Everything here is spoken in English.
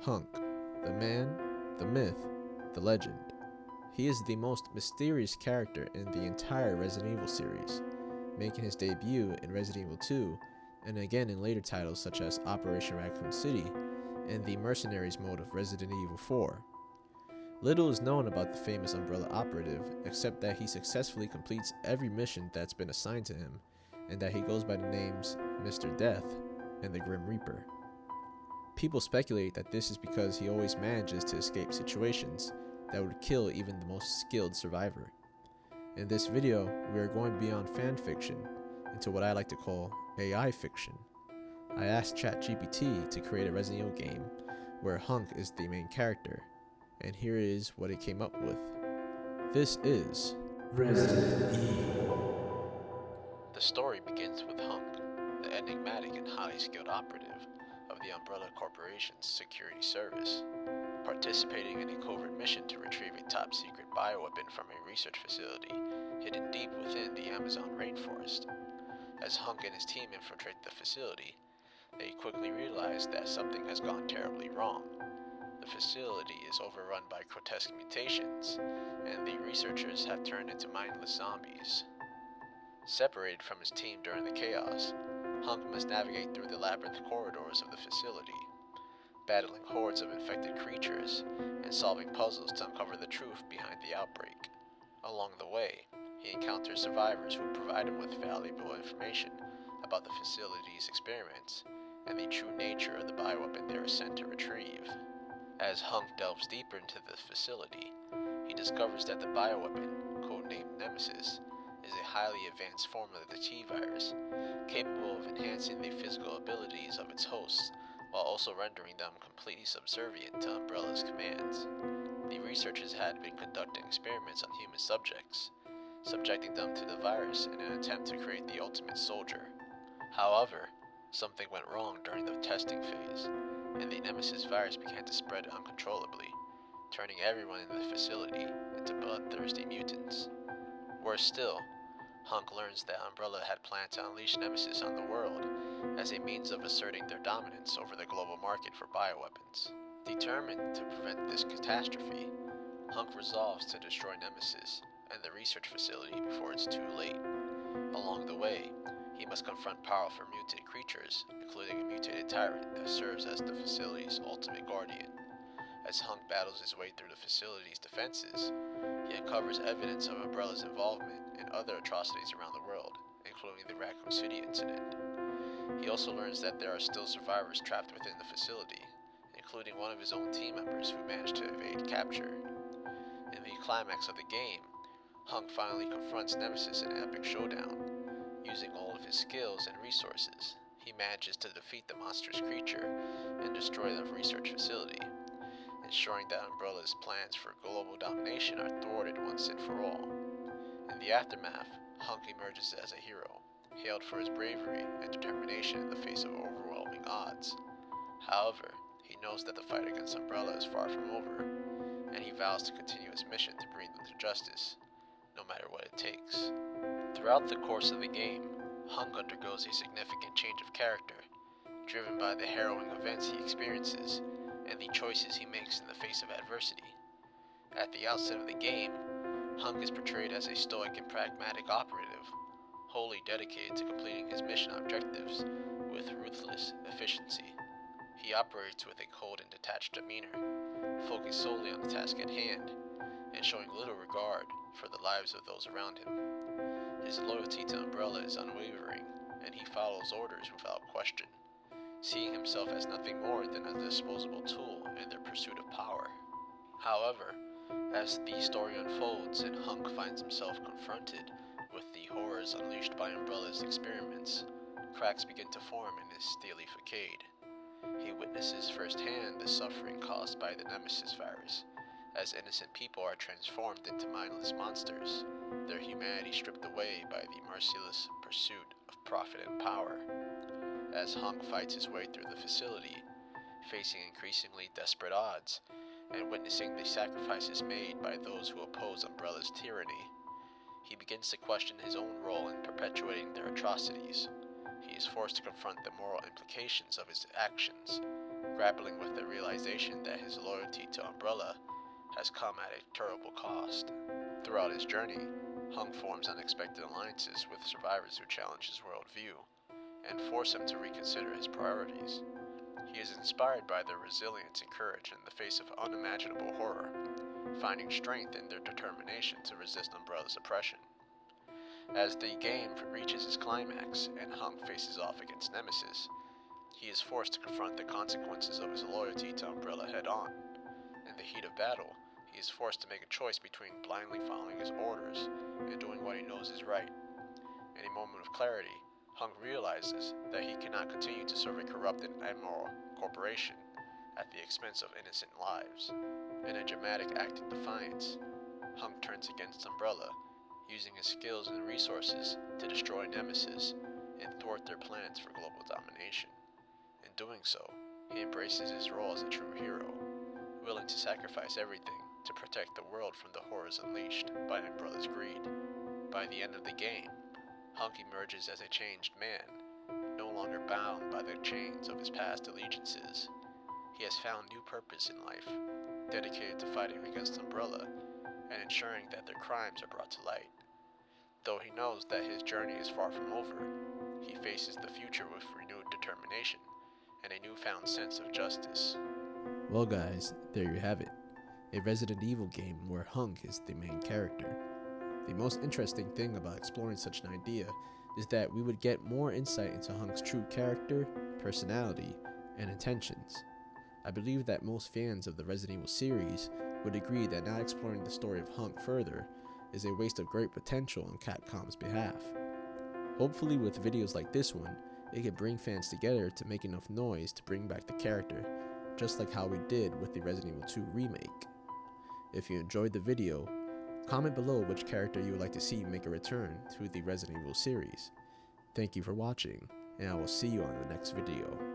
Hunk, the man, the myth, the legend. He is the most mysterious character in the entire Resident Evil series, making his debut in Resident Evil 2 and again in later titles such as Operation Raccoon City and the Mercenaries mode of Resident Evil 4. Little is known about the famous Umbrella operative except that he successfully completes every mission that's been assigned to him, and that he goes by the names Mr. Death and the Grim Reaper. People speculate that this is because he always manages to escape situations that would kill even the most skilled survivor. In this video, we are going beyond fan fiction into what I like to call AI fiction. I asked ChatGPT to create a Resident Evil game where Hunk is the main character, and here is what it came up with. This is Resident Evil. The story begins with Hunk, the enigmatic and highly skilled operative of the Umbrella Corporation's security service, participating in a covert mission to retrieve a top-secret bioweapon from a research facility hidden deep within the Amazon rainforest. As Hunk and his team infiltrate the facility, they quickly realize that something has gone terribly wrong. The facility is overrun by grotesque mutations, and the researchers have turned into mindless zombies. Separated from his team during the chaos, Hunk must navigate through the labyrinth corridors of the facility, battling hordes of infected creatures and solving puzzles to uncover the truth behind the outbreak. Along the way, he encounters survivors who provide him with valuable information about the facility's experiments and the true nature of the bioweapon they are sent to retrieve. As Hunk delves deeper into the facility, he discovers that the bioweapon, codenamed Nemesis, is a highly advanced form of the T-virus, capable of enhancing the physical abilities of its hosts while also rendering them completely subservient to Umbrella's commands. The researchers had been conducting experiments on human subjects, subjecting them to the virus in an attempt to create the ultimate soldier. However, something went wrong during the testing phase, and the Nemesis virus began to spread uncontrollably, turning everyone in the facility into bloodthirsty mutants. Worse still, Hunk learns that Umbrella had planned to unleash Nemesis on the world as a means of asserting their dominance over the global market for bioweapons. Determined to prevent this catastrophe, Hunk resolves to destroy Nemesis and the research facility before it's too late. Along the way, he must confront powerful mutated creatures, including a mutated tyrant that serves as the facility's ultimate guardian. As Hunk battles his way through the facility's defenses, he uncovers evidence of Umbrella's involvement in other atrocities around the world, including the Raccoon City incident. He also learns that there are still survivors trapped within the facility, including one of his own team members who managed to evade capture. In the climax of the game, Hunk finally confronts Nemesis in an epic showdown. Using all of his skills and resources, he manages to defeat the monstrous creature and destroy the research facility, ensuring that Umbrella's plans for global domination are thwarted once and for all. In the aftermath, Hunk emerges as a hero, hailed for his bravery and determination in the face of overwhelming odds. However, he knows that the fight against Umbrella is far from over, and he vows to continue his mission to bring them to justice, no matter what it takes. Throughout the course of the game, Hunk undergoes a significant change of character, driven by the harrowing events he experiences and the choices he makes in the face of adversity. At the outset of the game, Hunk is portrayed as a stoic and pragmatic operative, wholly dedicated to completing his mission objectives with ruthless efficiency. He operates with a cold and detached demeanor, focused solely on the task at hand, and showing little regard for the lives of those around him. His loyalty to Umbrella is unwavering, and he follows orders without question, seeing himself as nothing more than a disposable tool in their pursuit of power. However, as the story unfolds and Hunk finds himself confronted with the horrors unleashed by Umbrella's experiments, cracks begin to form in his steely facade. He witnesses firsthand the suffering caused by the Nemesis virus, as innocent people are transformed into mindless monsters, their humanity stripped away by the merciless pursuit of profit and power. As Hunk fights his way through the facility, facing increasingly desperate odds, and witnessing the sacrifices made by those who oppose Umbrella's tyranny, he begins to question his own role in perpetuating their atrocities. He is forced to confront the moral implications of his actions, grappling with the realization that his loyalty to Umbrella has come at a terrible cost. Throughout his journey, Hunk forms unexpected alliances with survivors who challenge his worldview and force him to reconsider his priorities. He is inspired by their resilience and courage in the face of unimaginable horror, finding strength in their determination to resist Umbrella's oppression. As the game reaches its climax and Hunk faces off against Nemesis, he is forced to confront the consequences of his loyalty to Umbrella head on. In the heat of battle, he is forced to make a choice between blindly following his orders and doing what he knows is right. In a moment of clarity, Hunk realizes that he cannot continue to serve a corrupt and immoral corporation at the expense of innocent lives. In a dramatic act of defiance, Hunk turns against Umbrella, using his skills and resources to destroy Nemesis and thwart their plans for global domination. In doing so, he embraces his role as a true hero, willing to sacrifice everything to protect the world from the horrors unleashed by Umbrella's greed. By the end of the game, Hunk emerges as a changed man, no longer bound by the chains of his past allegiances. He has found new purpose in life, dedicated to fighting against Umbrella and ensuring that their crimes are brought to light. Though he knows that his journey is far from over, he faces the future with renewed determination and a newfound sense of justice. Well guys, there you have it. A Resident Evil game where Hunk is the main character. The most interesting thing about exploring such an idea is that we would get more insight into Hunk's true character, personality, and intentions. I believe that most fans of the Resident Evil series would agree that not exploring the story of Hunk further is a waste of great potential on Capcom's behalf. Hopefully with videos like this one, it can bring fans together to make enough noise to bring back the character, just like how we did with the Resident Evil 2 remake. If you enjoyed the video, comment below which character you would like to see make a return to the Resident Evil series. Thank you for watching, and I will see you on the next video.